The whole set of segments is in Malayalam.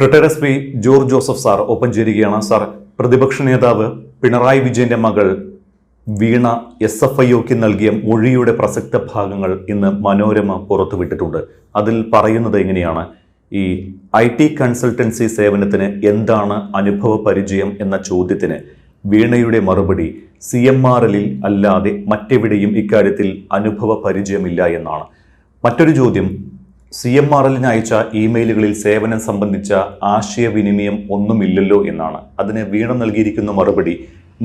Retired S P George Joseph sir ഒപ്പം ചേരുകയാണ്. സാർ, പ്രതിപക്ഷ നേതാവ് പിണറായി വിജയന്റെ മകൾ വീണ SFIOക്ക് നൽകിയ മൊഴിയുടെ പ്രസക്ത ഭാഗങ്ങൾ ഇന്ന് മനോരമ പുറത്തുവിട്ടിട്ടുണ്ട്. അതിൽ പറയുന്നത് എങ്ങനെയാണ്? ഈ IT കൺസൾട്ടൻസി സേവനത്തിന് എന്താണ് അനുഭവ പരിചയം എന്ന ചോദ്യത്തിന് വീണയുടെ മറുപടി CMRL അല്ലാതെ മറ്റെവിടെയും ഇക്കാര്യത്തിൽ അനുഭവ പരിചയമില്ല എന്നാണ്. മറ്റൊരു ചോദ്യം, CMRLന് അയച്ച ഇമെയിലുകളിൽ സേവനം സംബന്ധിച്ച ആശയവിനിമയം ഒന്നുമില്ലല്ലോ എന്നാണ്. അതിന് വീണ നൽകിയിരിക്കുന്ന മറുപടി,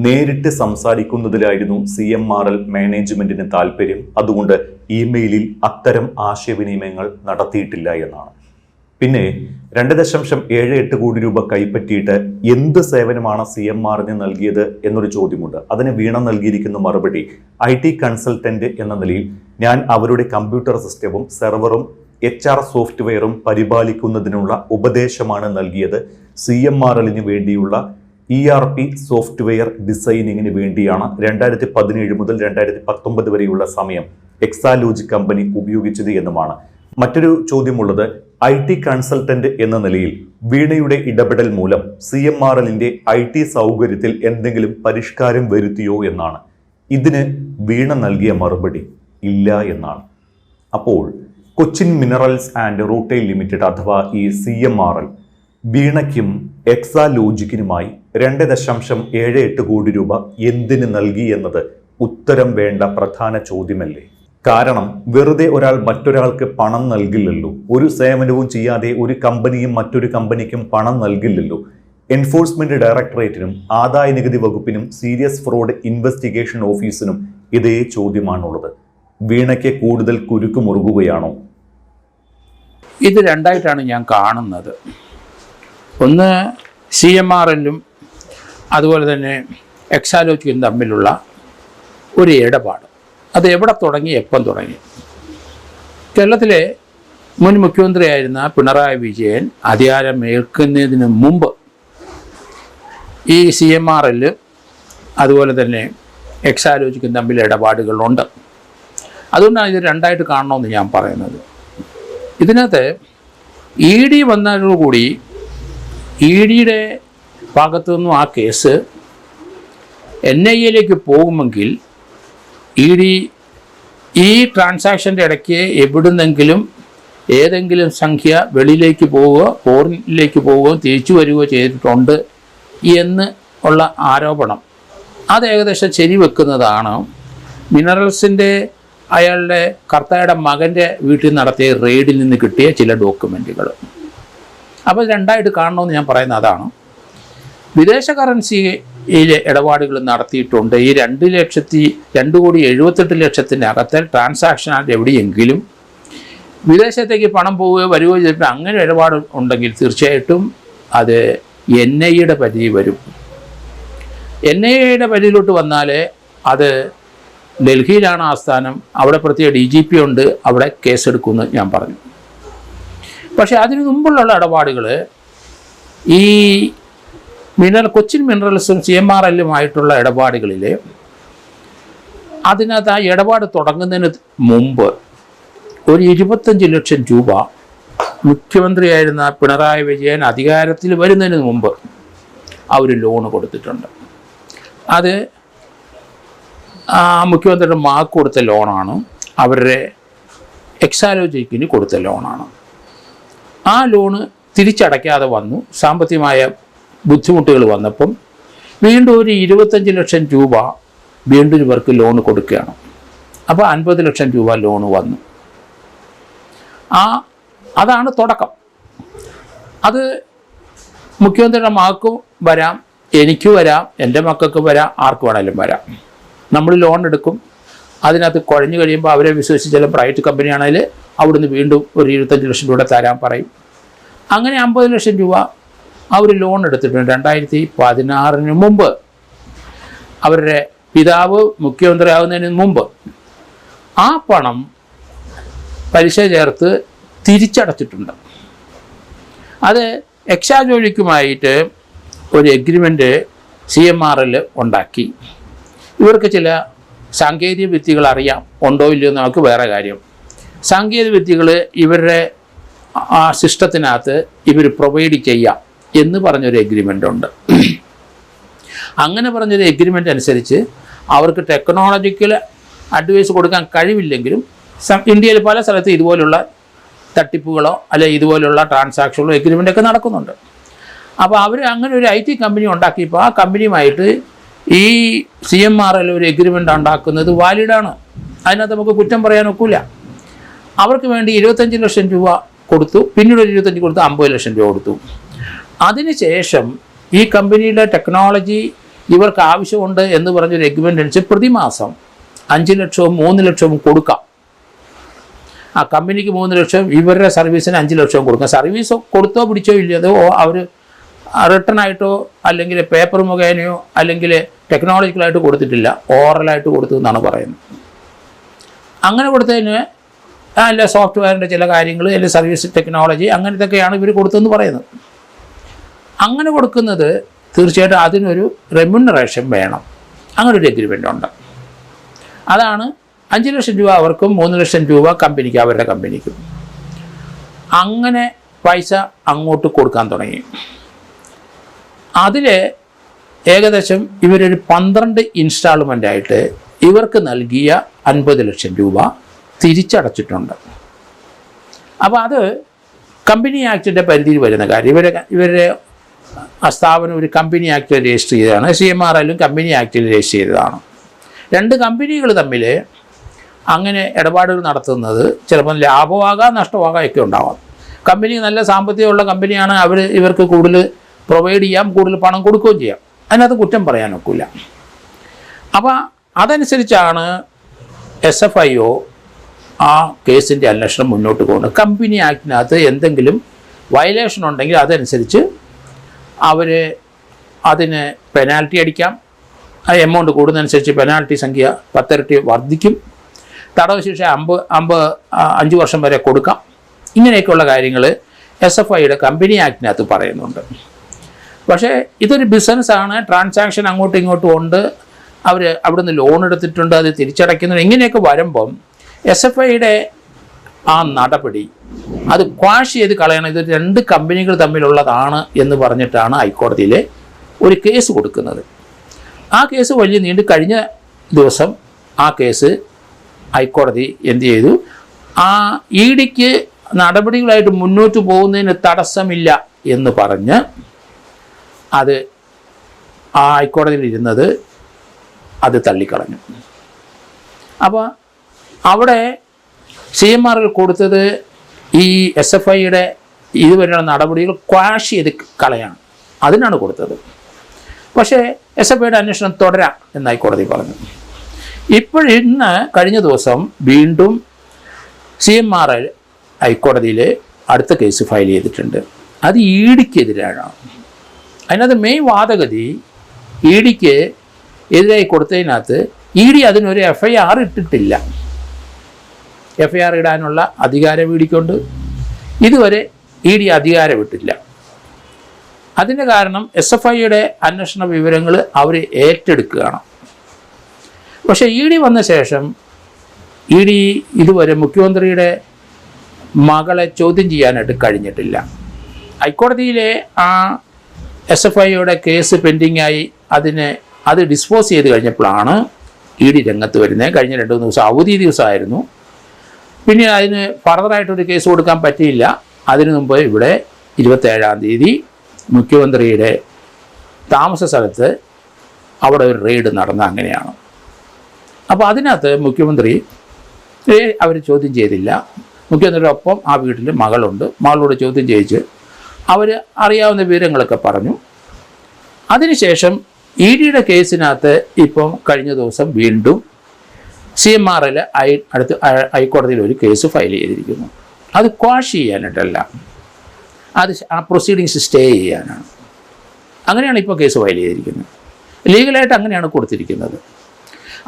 നേരിട്ട് സംസാരിക്കുന്നതിലായിരുന്നു CMRL മാനേജ്മെന്റിന് താല്പര്യം, അതുകൊണ്ട് ഇമെയിലിൽ അത്തരം ആശയവിനിമയങ്ങൾ നടത്തിയിട്ടില്ല എന്നാണ്. പിന്നെ 2.78 കോടി രൂപ കൈപ്പറ്റിയിട്ട് എന്ത് സേവനമാണ് CMRLന് നൽകിയത് എന്നൊരു ചോദ്യമുണ്ട്. അതിന് വീണ നൽകിയിരിക്കുന്ന മറുപടി, IT കൺസൾട്ടന്റ് എന്ന നിലയിൽ ഞാൻ അവരുടെ കമ്പ്യൂട്ടർ സിസ്റ്റവും സെർവറും HR സോഫ്റ്റ്വെയറും പരിപാലിക്കുന്നതിനുള്ള ഉപദേശമാണ് നൽകിയത്. CMRLന് വേണ്ടിയുള്ള ERP സോഫ്റ്റ്വെയർ ഡിസൈനിങ്ങിന് വേണ്ടിയാണ് 2017 മുതൽ 2019 വരെയുള്ള സമയം എക്സാലോജി കമ്പനി ഉപയോഗിച്ചത് എന്നുമാണ്. മറ്റൊരു ചോദ്യമുള്ളത്, IT കൺസൾട്ടന്റ് എന്ന നിലയിൽ വീണയുടെ ഇടപെടൽ മൂലം CMRLന്റെ IT സൗകര്യത്തിൽ എന്തെങ്കിലും പരിഷ്കാരം വരുത്തിയോ എന്നാണ്. ഇതിന് വീണ നൽകിയ മറുപടി ഇല്ല എന്നാണ്. അപ്പോൾ Cochin minerals and rutile limited അഥവാ ഈ CMRL വീണയ്ക്കും എക്സാലോജിക്കിനുമായി 2.78 കോടി രൂപ എന്തിന് നൽകി എന്നത് ഉത്തരം വേണ്ട പ്രധാന ചോദ്യമല്ലേ? കാരണം വെറുതെ ഒരാൾ മറ്റൊരാൾക്ക് പണം നൽകില്ലല്ലോ. ഒരു സേവനവും ചെയ്യാതെ ഒരു കമ്പനിയും മറ്റൊരു കമ്പനിക്കും പണം നൽകില്ലല്ലോ. എൻഫോഴ്സ്മെന്റ് ഡയറക്ടറേറ്റിനും ആദായ നികുതി വകുപ്പിനും സീരിയസ് ഫ്രോഡ് ഇൻവെസ്റ്റിഗേഷൻ ഓഫീസിനും ഇതേ ചോദ്യമാണുള്ളത്. വീണയ്ക്ക് കൂടുതൽ കുരുക്ക് മുറുകുകയാണോ? ഇത് രണ്ടായിട്ടാണ് ഞാൻ കാണുന്നത്. ഒന്ന്, CMRLും അതുപോലെ തന്നെ എക്സാലോജിക്കും തമ്മിലുള്ള ഒരു ഇടപാട്. അത് എവിടെ തുടങ്ങി, എപ്പം തുടങ്ങി? കേരളത്തിലെ മുൻ മുഖ്യമന്ത്രിയായിരുന്ന പിണറായി വിജയൻ അധികാരമേൽക്കുന്നതിന് മുമ്പ് ഈ CMRL അതുപോലെ തന്നെ എക്സാലോജിക്കും തമ്മിൽ ഇടപാടുകളുണ്ട്. അതുകൊണ്ടാണ് ഇത് രണ്ടായിട്ട് കാണണമെന്ന് ഞാൻ പറയുന്നത്. ഇതിനകത്ത് ED വന്നതോടുകൂടി EDയുടെ ഭാഗത്തു നിന്നും ആ കേസ് NIAയിലേക്ക് പോകുമെങ്കിൽ ED ഈ ട്രാൻസാക്ഷൻ്റെ ഇടയ്ക്ക് എവിടുന്നെങ്കിലും ഏതെങ്കിലും സംഖ്യ വെളിയിലേക്ക് പോവുകയോ ഫോറിനിലേക്ക് പോവുകയോ തിരിച്ചു വരികയോ ചെയ്തിട്ടുണ്ട് എന്ന് ഉള്ള ആരോപണം അത് ഏകദേശം ശരിവെക്കുന്നതാണ് മിനറൽസിൻ്റെ അയാളുടെ കർത്തായുടെ മകൻ്റെ വീട്ടിൽ നടത്തിയ റെയ്ഡിൽ നിന്ന് കിട്ടിയ ചില ഡോക്യുമെൻറ്റുകൾ. അപ്പോൾ രണ്ടായിട്ട് കാണണമെന്ന് ഞാൻ പറയുന്നത് അതാണ്. വിദേശ കറൻസിയിലെ ഇടപാടുകൾ നടത്തിയിട്ടുണ്ട്. ഈ 2,78,00,000 ട്രാൻസാക്ഷൻ ആയിട്ട് എവിടെയെങ്കിലും വിദേശത്തേക്ക് പണം പോവുകയോ വരികയോ ചെയ്തിട്ട് അങ്ങനെ ഇടപാട് ഉണ്ടെങ്കിൽ തീർച്ചയായിട്ടും അത് NIAയുടെ പരിധി വരും. NIAയുടെ പരിധിയിലോട്ട് വന്നാൽ അത് ഡൽഹിയിലാണ് ആസ്ഥാനം, അവിടെ പ്രത്യേക DGP ഉണ്ട്, അവിടെ കേസെടുക്കുമെന്ന് ഞാൻ പറഞ്ഞു. പക്ഷേ അതിനു മുമ്പുള്ള ഇടപാടുകൾ ഈ കൊച്ചിൻ മിനറൽസും CMRLുമായിട്ടുള്ള ഇടപാടുകളിൽ അതിനകത്ത് ആ ഇടപാട് തുടങ്ങുന്നതിന് മുമ്പ് ഒരു 25 ലക്ഷം രൂപ മുഖ്യമന്ത്രിയായിരുന്ന പിണറായി വിജയൻ അധികാരത്തിൽ വരുന്നതിന് മുമ്പ് അവർ ലോണ് കൊടുത്തിട്ടുണ്ട്. അത് മുഖ്യമന്ത്രിയുടെ മകൾക്ക് കൊടുത്ത ലോണാണ്, അവരുടെ എക്സാലോജിക്കിന് കൊടുത്ത ലോണാണ്. ആ ലോണ് തിരിച്ചടയ്ക്കാതെ വന്നു. സാമ്പത്തികമായ ബുദ്ധിമുട്ടുകൾ വന്നപ്പം വീണ്ടും ഒരു 25 ലക്ഷം രൂപ വീണ്ടും ഇവർക്ക് ലോണ് കൊടുക്കുകയാണ്. അപ്പോൾ 50 ലക്ഷം രൂപ ലോണ് വന്നു. അതാണ് തുടക്കം. അത് മുഖ്യമന്ത്രിയുടെ മകൾക്കും വരാം, എനിക്ക് വരാം, എൻ്റെ മക്കൾക്ക് വരാം, ആർക്ക് വേണമെങ്കിലും വരാം. നമ്മൾ ലോൺ എടുക്കും, അതിനകത്ത് കുഴഞ്ഞു കഴിയുമ്പോൾ അവരെ വിശ്വസിച്ച് ചില പ്രൈവറ്റ് കമ്പനിയാണെങ്കിൽ അവിടുന്ന് വീണ്ടും ഒരു 25 ലക്ഷം രൂപ തരാൻ പറയും. അങ്ങനെ 50 ലക്ഷം രൂപ അവർ ലോൺ എടുത്തിട്ടുണ്ട്. 2016 മുമ്പ് അവരുടെ പിതാവ് മുഖ്യമന്ത്രി ആകുന്നതിന് മുമ്പ് ആ പണം പലിശ ചേർത്ത് തിരിച്ചടച്ചിട്ടുണ്ട്. അത് എക്സാലോജിക്കുമായിട്ട് ഒരു എഗ്രിമെൻ്റ് CMRL ഉണ്ടാക്കി. ഇവർക്ക് ചില സാങ്കേതിക വിദ്യകൾ അറിയാം, ഉണ്ടോ ഇല്ലയോ നമുക്ക് വേറെ കാര്യം. സാങ്കേതിക വിദ്യകൾ ഇവരുടെ ആ സിസ്റ്റത്തിനകത്ത് ഇവർ പ്രൊവൈഡ് ചെയ്യാം എന്ന് പറഞ്ഞൊരു എഗ്രിമെൻ്റ് ഉണ്ട്. അങ്ങനെ പറഞ്ഞൊരു എഗ്രിമെൻ്റ് അനുസരിച്ച് അവർക്ക് ടെക്നോളജിക്കൽ അഡ്വൈസ് കൊടുക്കാൻ കഴിവില്ലെങ്കിലും ഇന്ത്യയിൽ പല സ്ഥലത്തും ഇതുപോലുള്ള തട്ടിപ്പുകളോ അല്ലെങ്കിൽ ഇതുപോലുള്ള ട്രാൻസാക്ഷനുകളോ എഗ്രിമെൻ്റൊക്കെ നടക്കുന്നുണ്ട്. അപ്പോൾ അവർ അങ്ങനെ ഒരു IT കമ്പനി ഉണ്ടാക്കിയപ്പോൾ ആ കമ്പനിയുമായിട്ട് ഈ CMRL ഒരു എഗ്രിമെൻ്റ് ഉണ്ടാക്കുന്നത് വാലിഡാണ്. അതിനകത്ത് നമുക്ക് കുറ്റം പറയാൻ ഒക്കില്ല. അവർക്ക് വേണ്ടി 25 ലക്ഷം രൂപ കൊടുത്തു, പിന്നീട് ഒരു 25 കൊടുത്തു, 50 ലക്ഷം രൂപ കൊടുത്തു. അതിനുശേഷം ഈ കമ്പനിയുടെ ടെക്നോളജി ഇവർക്ക് ആവശ്യമുണ്ട് എന്ന് പറഞ്ഞൊരു എഗ്രിമെൻ്റ് അനുസരിച്ച് പ്രതിമാസം 5 ലക്ഷവും 3 ലക്ഷവും കൊടുക്കാം. ആ കമ്പനിക്ക് 3 ലക്ഷം, ഇവരുടെ സർവീസിന് 5 ലക്ഷവും കൊടുക്കാം. സർവീസ് കൊടുത്തോ പിടിച്ചോ ഇല്ലതോ അവർ റിട്ടേൺ ആയിട്ടോ അല്ലെങ്കിൽ പേപ്പർ മുഖേനയോ അല്ലെങ്കിൽ ടെക്നോളജിക്കലായിട്ട് കൊടുത്തിട്ടില്ല, ഓറലായിട്ട് കൊടുത്തു എന്നാണ് പറയുന്നത്. അങ്ങനെ കൊടുത്തതിന് അല്ല സോഫ്റ്റ്വെയറിൻ്റെ ചില കാര്യങ്ങൾ അല്ലെങ്കിൽ സർവീസ് ടെക്നോളജി അങ്ങനത്തെയൊക്കെയാണ് ഇവർ കൊടുത്തതെന്ന് പറയുന്നത്. അങ്ങനെ കൊടുക്കുന്നത് തീർച്ചയായിട്ടും അതിനൊരു റെമ്യൂണറേഷൻ വേണം. അങ്ങനെ ഒരു എഗ്രിമെൻ്റ് ഉണ്ട്. അതാണ് 5 ലക്ഷം രൂപ അവർക്കും 3 ലക്ഷം രൂപ കമ്പനിക്ക്, അവരുടെ കമ്പനിക്കും. അങ്ങനെ പൈസ അങ്ങോട്ട് കൊടുക്കാൻ തുടങ്ങി. അതിൽ ഏകദേശം ഇവരൊരു 12 ഇൻസ്റ്റാൾമെൻ്റായിട്ട് ഇവർക്ക് നൽകിയ 50 ലക്ഷം രൂപ തിരിച്ചടച്ചിട്ടുണ്ട്. അപ്പോൾ അത് കമ്പനി ആക്ടിൻ്റെ പരിധിയിൽ വരുന്ന കാര്യം. ഇവരുടെ സ്ഥാപനം ഒരു കമ്പനി ആക്ട് രജിസ്റ്റർ ചെയ്തതാണ്. CMRL കമ്പനി ആക്ടിൽ രജിസ്റ്റർ ചെയ്തതാണ്. 2 കമ്പനികൾ തമ്മിൽ അങ്ങനെ ഇടപാടുകൾ നടത്തുന്നത് ചിലപ്പോൾ ലാഭമാകാം നഷ്ടമാകാം ഒക്കെ ഉണ്ടാവാം. കമ്പനി നല്ല സാമ്പത്തികമുള്ള കമ്പനിയാണ്, ഇവർക്ക് കൂടുതൽ പ്രൊവൈഡ് ചെയ്യാം, കൂടുതൽ പണം കൊടുക്കുകയും ചെയ്യാം. അതിനകത്ത് കുറ്റം പറയാനൊക്കില്ല. അപ്പോൾ അതനുസരിച്ചാണ് SFIO ആ കേസിൻ്റെ അന്വേഷണം മുന്നോട്ട് പോകുന്നത്. കമ്പനി ആക്ടിനകത്ത് എന്തെങ്കിലും വയലേഷൻ ഉണ്ടെങ്കിൽ അതനുസരിച്ച് അവർ അതിന് പെനാൽറ്റി അടിക്കാം. ആ എമൗണ്ട് കൂടുന്നതനുസരിച്ച് പെനാൽറ്റി സംഖ്യ 10 ഇരട്ടി വർദ്ധിക്കും. തടവ് ശിക്ഷ 5 വർഷം വരെ കൊടുക്കാം. ഇങ്ങനെയൊക്കെയുള്ള കാര്യങ്ങൾ SFIയുടെ കമ്പനി ആക്ടിനകത്ത് പറയുന്നുണ്ട്. പക്ഷേ ഇതൊരു ബിസിനസ്സാണ്, ട്രാൻസാക്ഷൻ അങ്ങോട്ടും ഇങ്ങോട്ടും ഉണ്ട്, അവർ അവിടുന്ന് ലോൺ എടുത്തിട്ടുണ്ട്, അത് തിരിച്ചടയ്ക്കുന്നുണ്ട്. ഇങ്ങനെയൊക്കെ വരുമ്പം SFIയുടെ ആ നടപടി അത് ക്വാഷ് ചെയ്ത് കളയണം. ഇത് 2 കമ്പനികൾ തമ്മിലുള്ളതാണ് എന്ന് പറഞ്ഞിട്ടാണ് ഹൈക്കോടതിയിൽ ഒരു കേസ് കൊടുക്കുന്നത്. ആ കേസ് വലിയ നീണ്ട് കഴിഞ്ഞ ദിവസം ആ കേസ് ഹൈക്കോടതി എന്ത് ചെയ്തു, ആ EDക്ക് നടപടികളായിട്ട് മുന്നോട്ട് പോകുന്നതിന് തടസ്സമില്ല എന്ന് പറഞ്ഞ് അത് ആ ഹൈക്കോടതിയിൽ ഇരുന്നത് അത് തള്ളിക്കളഞ്ഞു. അപ്പോൾ അവിടെ CMRL കൊടുത്തത് ഈ SFIയുടെ ഇതുവരെയുള്ള നടപടികൾ ക്വാഷ് ചെയ്ത് കളയാണ്, അതിനാണ് കൊടുത്തത്. പക്ഷേ SFIയുടെ അന്വേഷണം തുടരാം എന്ന് ഹൈക്കോടതി പറഞ്ഞു. ഇന്ന് കഴിഞ്ഞ ദിവസം വീണ്ടും CMRL ഹൈക്കോടതിയിൽ അടുത്ത കേസ് ഫയൽ ചെയ്തിട്ടുണ്ട്. അത് EDക്കെതിരാണ്. അതിനകത്ത് മെയിൻ വാദഗതി EDക്ക് എതിരായി കൊടുത്തതിനകത്ത് ED അതിനൊരു FIR ഇട്ടിട്ടില്ല. FIR ഇടാനുള്ള അധികാരം EDക്കുണ്ട്. ഇതുവരെ ED അധികാരം ഇട്ടില്ല. അതിൻ്റെ കാരണം SFIയുടെ അന്വേഷണ വിവരങ്ങൾ അവർ ഏറ്റെടുക്കുകയാണ്. പക്ഷേ ED വന്ന ശേഷം ED ഇതുവരെ മുഖ്യമന്ത്രിയുടെ മകളെ ചോദ്യം ചെയ്യാനായിട്ട് കഴിഞ്ഞിട്ടില്ല. ഹൈക്കോടതിയിലെ ആ SFIയുടെ കേസ് പെൻഡിങ്ങായി അത് ഡിസ്പോസ് ചെയ്ത് കഴിഞ്ഞപ്പോഴാണ് ED രംഗത്ത് വരുന്നത്. കഴിഞ്ഞ 2-3 ദിവസം അവധി ദിവസമായിരുന്നു. പിന്നെ അതിന് ഫർദറായിട്ടൊരു കേസ് കൊടുക്കാൻ പറ്റിയില്ല. അതിനു മുമ്പ് ഇവിടെ 27-ാം തീയതി മുഖ്യമന്ത്രിയുടെ താമസ സ്ഥലത്ത് അവിടെ ഒരു റെയ്ഡ് നടന്ന അങ്ങനെയാണ്. അപ്പോൾ അതിനകത്ത് മുഖ്യമന്ത്രി അവർ ചോദ്യം ചെയ്തില്ല. മുഖ്യമന്ത്രിയുടെ ഒപ്പം ആ വീട്ടിൽ മകളുണ്ട്. മകളോട് ചോദ്യം ചെയ്യിച്ച് അവർ അറിയാവുന്ന വിവരങ്ങളൊക്കെ പറഞ്ഞു. അതിനുശേഷം EDയുടെ കേസിനകത്ത് ഇപ്പം കഴിഞ്ഞ ദിവസം വീണ്ടും CMRL അടുത്ത് ഹൈക്കോടതിയിൽ ഒരു കേസ് ഫയൽ ചെയ്തിരിക്കുന്നു. അത് ക്വാഷ് ചെയ്യാനായിട്ടല്ല, അത് ആ പ്രൊസീഡിങ്സ് സ്റ്റേ ചെയ്യാനാണ്. അങ്ങനെയാണ് ഇപ്പോൾ കേസ് ഫയൽ ചെയ്തിരിക്കുന്നത്. ലീഗലായിട്ട് അങ്ങനെയാണ് കൊടുത്തിരിക്കുന്നത്.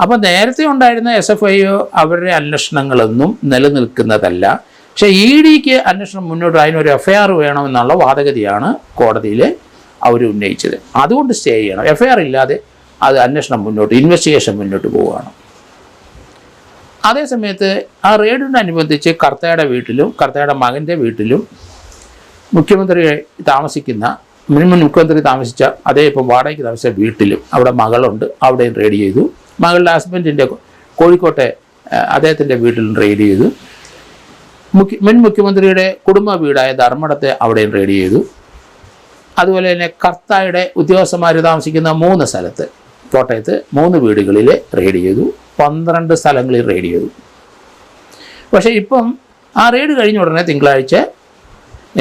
അപ്പോൾ നേരത്തെ ഉണ്ടായിരുന്ന SFIO അവരുടെ അന്വേഷണങ്ങളൊന്നും നിലനിൽക്കുന്നതല്ല. പക്ഷേ EDക്ക് അന്വേഷണം മുന്നോട്ട് അതിനൊരു FIR വേണമെന്നുള്ള വാദഗതിയാണ് കോടതിയിൽ അവർ ഉന്നയിച്ചത്. അതുകൊണ്ട് സ്റ്റേ ചെയ്യണം. FIR ഇല്ലാതെ അത് അന്വേഷണം മുന്നോട്ട്, ഇൻവെസ്റ്റിഗേഷൻ മുന്നോട്ട് പോവുകയാണ്. അതേസമയത്ത് ആ റെയ്ഡിനോടനുബന്ധിച്ച് കർത്തയുടെ വീട്ടിലും കർത്തയുടെ മകൻ്റെ വീട്ടിലും മുഖ്യമന്ത്രി താമസിക്കുന്ന മുൻ മുഖ്യമന്ത്രി താമസിച്ച അതേ ഇപ്പം വാടകയ്ക്ക് താമസിച്ച വീട്ടിലും അവിടെ മകളുണ്ട്, അവിടെയും റെയ്ഡ് ചെയ്തു. മകളുടെ ഹസ്ബൻഡിൻ്റെ കോഴിക്കോട്ടെ അദ്ദേഹത്തിൻ്റെ വീട്ടിലും റെയ്ഡ് ചെയ്തു. മുൻ മുഖ്യമന്ത്രിയുടെ കുടുംബ വീടായ ധർമ്മടത്തെ അവിടെയും റെയ്ഡ് ചെയ്തു. അതുപോലെ തന്നെ കർത്തായുടെ ഉദ്യോഗസ്ഥന്മാർ താമസിക്കുന്ന 3 സ്ഥലത്ത് കോട്ടയത്ത് 3 വീടുകളിൽ റെയ്ഡ് ചെയ്തു. 12 സ്ഥലങ്ങളിൽ റെയ്ഡ് ചെയ്തു. പക്ഷേ ഇപ്പം ആ റെയ്ഡ് കഴിഞ്ഞ ഉടനെ തിങ്കളാഴ്ച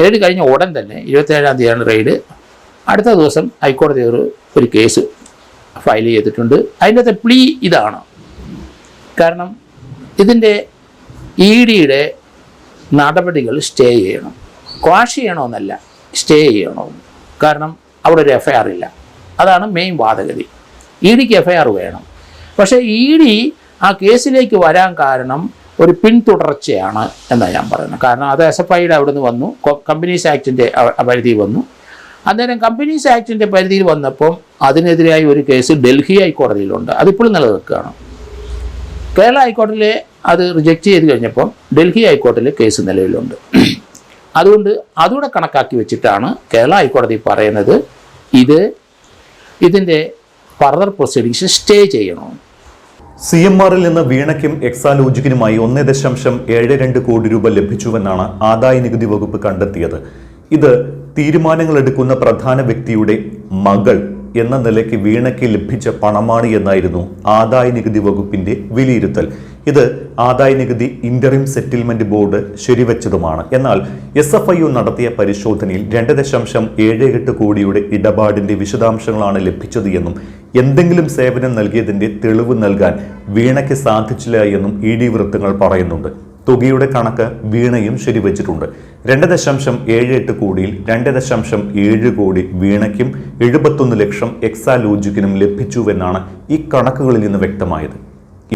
റെയ്ഡ് കഴിഞ്ഞ ഉടൻ തന്നെ 27-ാം തീയതിയാണ് റെയ്ഡ്. അടുത്ത ദിവസം ഹൈക്കോടതി ഒരു കേസ് ഫയൽ ചെയ്തിട്ടുണ്ട്. അതിൻ്റെ പ്ലീ ഇതാണ്. കാരണം ഇതിൻ്റെ EDയുടെ നടപടികൾ സ്റ്റേ ചെയ്യണം. ക്വാഷ് ചെയ്യണമെന്നല്ല, സ്റ്റേ ചെയ്യണമെന്ന്. കാരണം അവിടെ ഒരു FIR ഇല്ല. അതാണ് മെയിൻ വാദഗതി. EDക്ക് FIR വേണം. പക്ഷേ ED ആ കേസിലേക്ക് വരാൻ കാരണം ഒരു പിന്തുടർച്ചയാണ് എന്നാണ് ഞാൻ പറയുന്നത്. കാരണം അത് SFIയുടെ അവിടെ നിന്ന് വന്നു, കമ്പനീസ് ആക്ടിൻ്റെ പരിധിയിൽ വന്നു. അന്നേരം കമ്പനീസ് ആക്ടിൻ്റെ പരിധിയിൽ വന്നപ്പം അതിനെതിരായി ഒരു കേസ് ഡൽഹി ഹൈക്കോടതിയിലുണ്ട്. അതിപ്പോഴും നിലനിൽക്കുകയാണ്. കേരള ഹൈക്കോടതിയിൽ അത് റിജക്റ്റ് ചെയ്ത് കഴിഞ്ഞപ്പം ഡൽഹി ഹൈക്കോടതിയിൽ കേസ് നിലവിലുണ്ട്. അതുകൊണ്ട് അതുകൂടെ കണക്കാക്കി വെച്ചിട്ടാണ് കേരള ഹൈക്കോടതി പറയുന്നത് ഇതിൻ്റെ ഫർദർ പ്രൊസീഡിങ്സ് സ്റ്റേ ചെയ്യണം. CMRൽ നിന്ന് വീണയ്ക്കും എക്സാലോജിക്കിനുമായി 1.72 കോടി രൂപ ലഭിച്ചുവെന്നാണ് ആദായനികുതി വകുപ്പ് കണ്ടെത്തിയത്. ഇത് തീരുമാനങ്ങളെടുക്കുന്ന പ്രധാന വ്യക്തിയുടെ മകൾ എന്ന നിലയ്ക്ക് വീണയ്ക്ക് ലഭിച്ച പണമാണ് എന്നായിരുന്നു ആദായനികുതി വകുപ്പിന്റെ വിലയിരുത്തൽ. ഇത് ആദായനികുതി ഇന്ററിം സെറ്റിൽമെന്റ് ബോർഡ് ശരിവെച്ചതുമാണ്. എന്നാൽ SFIO നടത്തിയ പരിശോധനയിൽ 2.78 കോടിയുടെ ഇടപാടിന്റെ വിശദാംശങ്ങളാണ് ലഭിച്ചത് എന്നും എന്തെങ്കിലും സേവനം നൽകിയതിന്റെ തെളിവ് നൽകാൻ വീണയ്ക്ക് സാധിച്ചില്ല എന്നും ED വൃത്തങ്ങൾ പറയുന്നുണ്ട്. തുകയുടെ കണക്ക് വീണയും ശരിവെച്ചിട്ടുണ്ട്. 2.78 കോടിയിൽ 2.7 കോടി വീണയ്ക്കും 71 ലക്ഷം എക്സാലോജിക്കിനും ലഭിച്ചുവെന്നാണ് ഈ കണക്കുകളിൽ നിന്ന് വ്യക്തമായത്.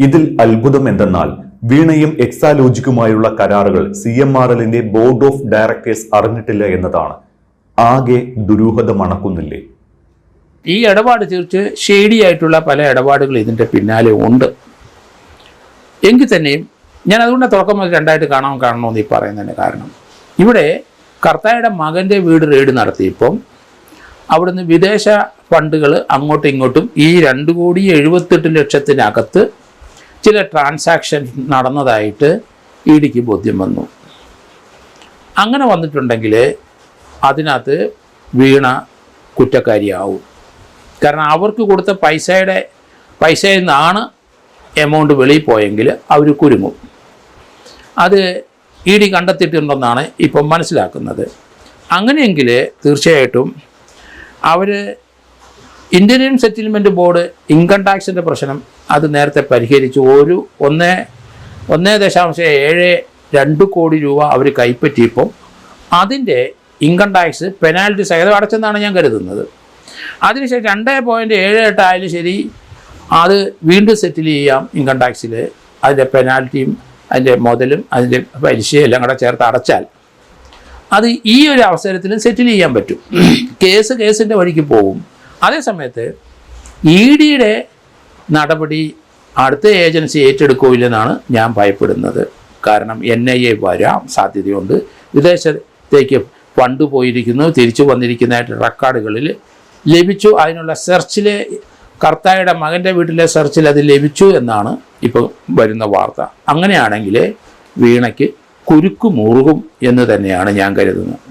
ഇതിൽ അത്ഭുതം എന്തെന്നാൽ വീണയും എക്സാലോജിക്കുമായുള്ള കരാറുകൾ CMRLന്റെ ബോർഡ് ഓഫ് ഡയറക്ടേഴ്സ് അറിഞ്ഞിട്ടില്ല എന്നതാണ്. ആകെ ദുരൂഹത മണക്കുന്നില്ലേ? ഈ ഇടപാട് തീർച്ച് ഷേഡിയായിട്ടുള്ള പല ഇടപാടുകൾ ഇതിൻ്റെ പിന്നാലെ ഉണ്ട്. എങ്കിൽ തന്നെയും ഞാൻ അതുകൊണ്ട് തുടക്കം മുതൽ രണ്ടായിട്ട് കാണണമെന്ന് ഈ പറയുന്നതിന് കാരണം, ഇവിടെ കർത്തായുടെ മകൻ്റെ വീട് റെയ്ഡ് നടത്തിയപ്പം അവിടുന്ന് വിദേശ ഫണ്ടുകൾ അങ്ങോട്ടും ഇങ്ങോട്ടും ഈ 2.78 കോടിക്കകത്ത് ചില ട്രാൻസാക്ഷൻ നടന്നതായിട്ട് EDക്ക് ബോധ്യം വന്നു. അങ്ങനെ വന്നിട്ടുണ്ടെങ്കിൽ അതിനകത്ത് വീണ കുറ്റക്കാരിയാവും. കാരണം അവർക്ക് കൊടുത്ത പൈസയിൽ നിന്നാണ് എമൗണ്ട് വെളിയിൽ പോയെങ്കിൽ അവർ കുരുങ്ങും. അത് ED കണ്ടെത്തിയിട്ടുണ്ടെന്നാണ് ഇപ്പം മനസ്സിലാക്കുന്നത്. അങ്ങനെയെങ്കിൽ തീർച്ചയായിട്ടും അവർ ഇന്ത്യൻ സെറ്റിൽമെൻറ്റ് ബോർഡ് ഇൻകം ടാക്സിൻ്റെ പ്രശ്നം അത് നേരത്തെ പരിഹരിച്ചു. 1.72 കോടി രൂപ അവർ കൈപ്പറ്റിയപ്പോൾ അതിൻ്റെ ഇൻകം ടാക്സ് പെനാൽറ്റി സഹിതം അടച്ചെന്നാണ് ഞാൻ കരുതുന്നത്. അതിനുശേഷം 2.78 ആയാലും ശരി, അത് വീണ്ടും സെറ്റിൽ ചെയ്യാം ഇൻകം ടാക്സിൽ. അതിൻ്റെ പെനാൽറ്റിയും അതിൻ്റെ മുതലും അതിൻ്റെ പലിശയും എല്ലാം കൂടെ ചേർത്ത് അടച്ചാൽ അത് ഈ ഒരു അവസരത്തിലും സെറ്റിൽ ചെയ്യാൻ പറ്റും. കേസിൻ്റെ വഴിക്ക് പോകും. അതേസമയത്ത് EDയുടെ നടപടി അടുത്ത ഏജൻസി ഏറ്റെടുക്കില്ലെന്നാണ് ഞാൻ ഭയപ്പെടുന്നത്. കാരണം NIA വരാൻ സാധ്യതയുണ്ട്. വിദേശത്തേക്ക് ഫണ്ട് പോയിരിക്കുന്നു, തിരിച്ചു വന്നിരിക്കുന്നതായിട്ട് റെക്കോർഡുകളിൽ ലഭിച്ചു. അതിനുള്ള സെർച്ചിൽ കർത്തായുടെ മകൻ്റെ വീട്ടിലെ സെർച്ചിൽ അത് ലഭിച്ചു എന്നാണ് ഇപ്പോൾ വരുന്ന വാർത്ത. അങ്ങനെയാണെങ്കിൽ വീണയ്ക്ക് കുരുക്ക് മുറുകും എന്ന് തന്നെയാണ് ഞാൻ കരുതുന്നത്.